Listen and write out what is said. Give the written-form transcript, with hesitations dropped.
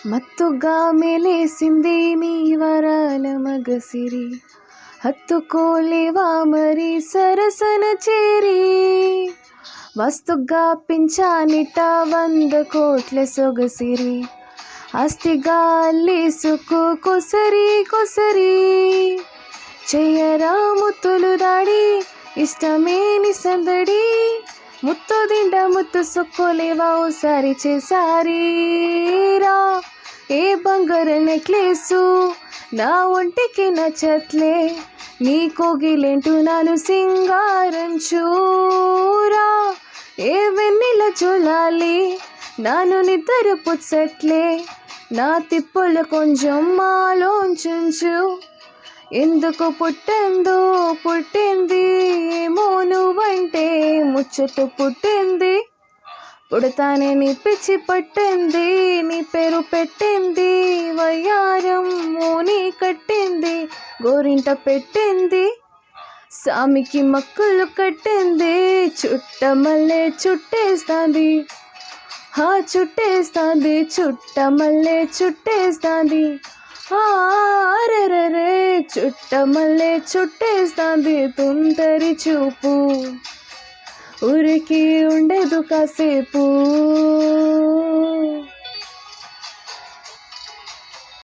మత్తుగా మెలేసింది నీ వరాల మగసిరి, హత్తుకోలేవా మరి సరసన చేరి. వస్తుగా పించానిట 100 కోట్ల సొగసిరి, ఆస్తిగా అల్లేసుకో కొసరి కొసరి. చెయ్యరా ముత్తులు దాడి, ఇష్టమేని సందడి, ముత్తు దిండ ముత్తు సొక్కోలేవా ఓసారి చేసారి. రా ఏ బంగారు నెక్లెసు నా ఒంటికి నచ్చట్లే, నీ కోగిలేంటూ నాను సింగారం చూరా. ఏ వెన్నెల చూలాలి నాను నిద్ర పుచ్చట్లే, నా తిప్పుల కొంచెం మాలోంచుంచు. ఎందుకు పుట్టిందో పుట్టింది ఏమో నువ్వంటే ముచ్చట పుట్టింది. పుడతానే నీ పిచ్చి పట్టింది, నీ పేరు పెట్టింది వయ్యారం మోని కట్టింది, గోరింట పెట్టింది సామికి మక్కులు కట్టింది. చుట్టమల్లే చుట్టేస్తాంది, చుట్టేస్తాంది చుట్టమల్లే చుట్టేస్తాంది. అరెరెరే చుట్టమల్లే చుట్టేస్తాంది, తుంటరి చూపు ఉరికి ఉండదు కాసేపు.